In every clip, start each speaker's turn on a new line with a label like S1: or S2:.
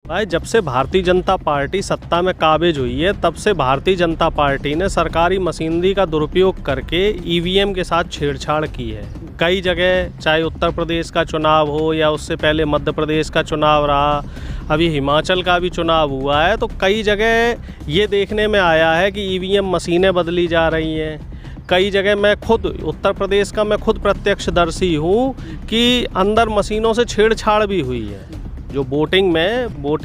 S1: भाई जब से भारतीय जनता पार्टी सत्ता में काबिज हुई है तब से भारतीय जनता पार्टी ने सरकारी मशीनरी का दुरुपयोग करके ईवीएम के साथ छेड़छाड़ की है। कई जगह, चाहे उत्तर प्रदेश का चुनाव हो या उससे पहले मध्य प्रदेश का चुनाव रहा, अभी हिमाचल का भी चुनाव हुआ है, तो कई जगह ये देखने में आया है कि ईवीएम मशीनें बदली जा रही हैं। कई जगह मैं खुद उत्तर प्रदेश का मैं खुद प्रत्यक्षदर्शी हूँ कि अंदर मशीनों से छेड़छाड़ भी हुई है। जो वोटिंग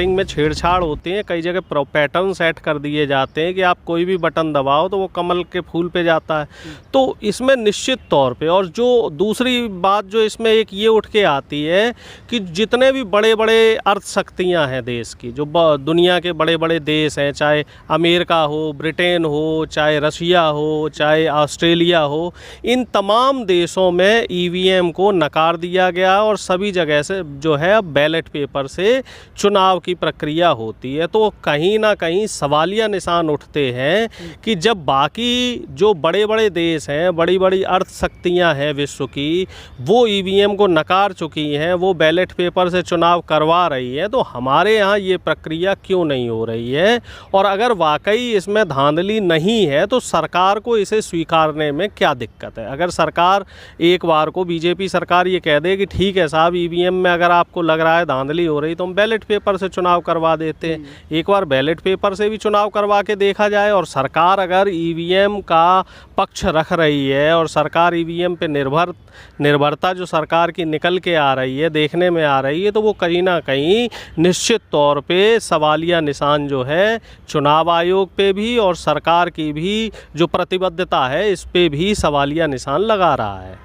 S1: में छेड़छाड़ होती है, कई जगह पैटर्न सेट कर दिए जाते हैं कि आप कोई भी बटन दबाओ तो वो कमल के फूल पे जाता है। तो इसमें निश्चित तौर पे, और जो दूसरी बात जो इसमें एक ये उठ के आती है कि जितने भी बड़े बड़े अर्थ शक्तियाँ हैं देश की, जो दुनिया के बड़े बड़े देश हैं, चाहे अमेरिका हो, ब्रिटेन हो, चाहे रशिया हो, चाहे ऑस्ट्रेलिया हो, इन तमाम देशों में ईवीएम को नकार दिया गया और सभी जगह से जो है अब बैलेट पेपर से चुनाव की प्रक्रिया होती है। तो कहीं ना कहीं सवालिया निशान उठते हैं कि जब बाकी जो बड़े बड़े देश हैं, बड़ी बड़ी अर्थ शक्तियां हैं विश्व की, वो ईवीएम को नकार चुकी हैं, वो बैलेट पेपर से चुनाव करवा रही है, तो हमारे यहाँ ये प्रक्रिया क्यों नहीं हो रही है? और अगर वाकई इसमें धांधली नहीं है तो सरकार को इसे स्वीकारने में क्या दिक्कत है? अगर सरकार एक बार को, बीजेपी सरकार ये कह दे कि ठीक है साहब, ईवीएम में अगर आपको लग रहा है धांधली हो रही तो हम बैलेट पेपर से चुनाव करवा देते हैं। एक बार बैलेट पेपर से भी चुनाव करवा के देखा जाए। और सरकार अगर ईवीएम का पक्ष रख रही है और सरकार ईवीएम पे निर्भरता जो सरकार की निकल के आ रही है, देखने में आ रही है, तो वो कहीं ना कहीं निश्चित तौर पे सवालिया निशान जो है चुनाव आयोग पे भी और सरकार की भी जो प्रतिबद्धता है इस पे भी सवालिया निशान लगा रहा है।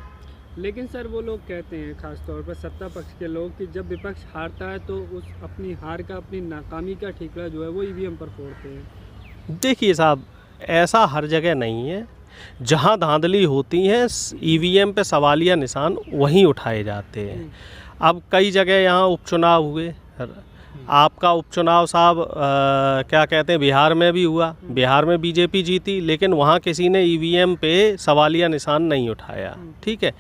S2: लेकिन सर वो लोग कहते हैं, ख़ास तौर पर सत्ता पक्ष के लोग, कि जब विपक्ष हारता है तो उस अपनी हार का, अपनी नाकामी का ठिकरा जो है वो ईवीएम पर फोड़ते हैं।
S1: देखिए साहब, ऐसा हर जगह नहीं है। जहां धांधली होती है ईवीएम पे सवालिया निशान वहीं उठाए जाते हैं। अब कई जगह यहाँ उपचुनाव हुए, आपका उपचुनाव साहब क्या कहते हैं, बिहार में भी हुआ। बिहार में बीजेपी जीती, लेकिन वहाँ किसी ने ईवीएम पे सवालिया निशान नहीं उठाया। ठीक है।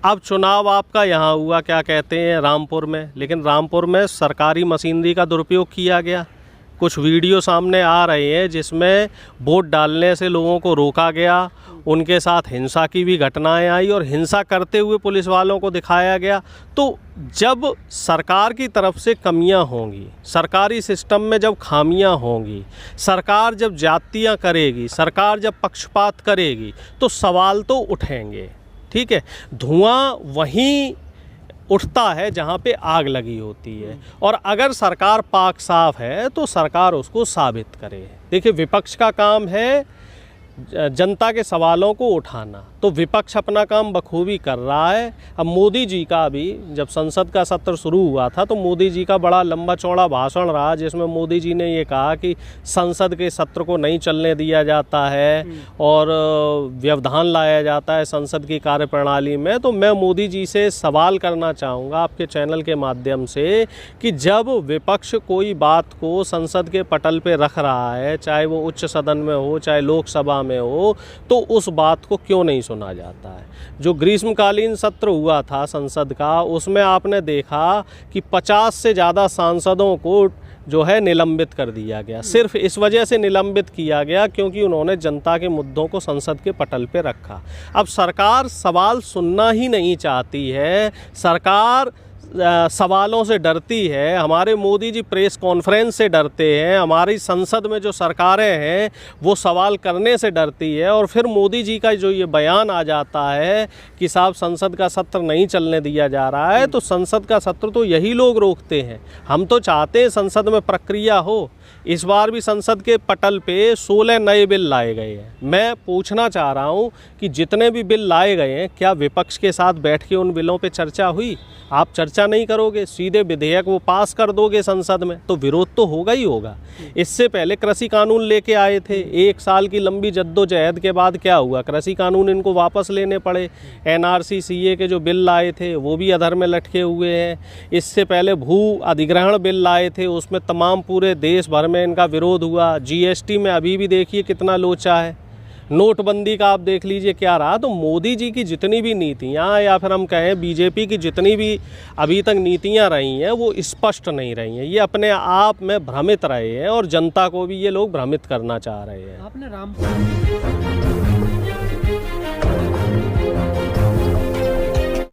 S1: अब चुनाव आपका यहाँ हुआ, क्या कहते हैं, रामपुर में, लेकिन रामपुर में सरकारी मशीनरी का दुरुपयोग किया गया। कुछ वीडियो सामने आ रहे हैं जिसमें वोट डालने से लोगों को रोका गया, उनके साथ हिंसा की भी घटनाएं आई और हिंसा करते हुए पुलिस वालों को दिखाया गया। तो जब सरकार की तरफ से कमियां होंगी, सरकारी सिस्टम में जब खामियां होंगी, सरकार जब जातियां करेगी, सरकार जब पक्षपात करेगी, तो सवाल तो उठेंगे। ठीक है। धुआं वहीं उठता है जहाँ पे आग लगी होती है, और अगर सरकार पाक साफ है तो सरकार उसको साबित करे। देखिए, विपक्ष का काम है जनता के सवालों को उठाना, तो विपक्ष अपना काम बखूबी कर रहा है। अब मोदी जी का भी जब संसद का सत्र शुरू हुआ था तो मोदी जी का बड़ा लंबा चौड़ा भाषण रहा, जिसमें मोदी जी ने ये कहा कि संसद के सत्र को नहीं चलने दिया जाता है और व्यवधान लाया जाता है संसद की कार्यप्रणाली में। तो मैं मोदी जी से सवाल करना चाहूँगा आपके चैनल के माध्यम से कि जब विपक्ष कोई बात को संसद के पटल पर रख रहा है, चाहे वो उच्च सदन में हो चाहे लोकसभा में हो, तो उस बात को क्यों नहीं सुना जाता है? जो ग्रीष्मकालीन सत्र हुआ था संसद का, उसमें आपने देखा कि 50 से ज़्यादा सांसदों को जो है निलंबित कर दिया गया। सिर्फ इस वजह से निलंबित किया गया क्योंकि उन्होंने जनता के मुद्दों को संसद के पटल पे रखा। अब सरकार सवाल सुनना ही नहीं चाहती है, सरकार सवालों से डरती है। हमारे मोदी जी प्रेस कॉन्फ्रेंस से डरते हैं, हमारी संसद में जो सरकारें हैं वो सवाल करने से डरती है, और फिर मोदी जी का जो ये बयान आ जाता है कि साहब संसद का सत्र नहीं चलने दिया जा रहा है, तो संसद का सत्र तो यही लोग रोकते हैं। हम तो चाहते हैं संसद में प्रक्रिया हो। इस बार भी संसद के पटल पे 16 नए बिल लाए गए हैं। मैं पूछना चाह रहा हूँ कि जितने भी बिल लाए गए हैं, क्या विपक्ष के साथ बैठ के उन बिलों पे चर्चा हुई? आप चर्चा नहीं करोगे, सीधे विधेयक वो पास कर दोगे संसद में, तो विरोध तो होगा ही होगा। इससे पहले कृषि कानून लेके आए थे, 1 साल की लंबी जद्दोजहद के बाद क्या हुआ, कृषि कानून इनको वापस लेने पड़े। एनआरसी सीए के जो बिल लाए थे वो भी अधर में लटके हुए हैं। इससे पहले भू अधिग्रहण बिल लाए थे, उसमें तमाम पूरे देश भर में इनका विरोध हुआ। जीएसटी में अभी भी देखिए कितना लोचा है। नोटबंदी का आप देख लीजिए क्या रहा। तो मोदी जी की जितनी भी नीतियाँ या फिर हम कहें बीजेपी की जितनी भी अभी तक नीतियाँ रही हैं वो स्पष्ट नहीं रही हैं। ये अपने आप में भ्रमित रहे हैं और जनता को भी ये लोग भ्रमित करना चाह रहे हैं।
S2: आपने राम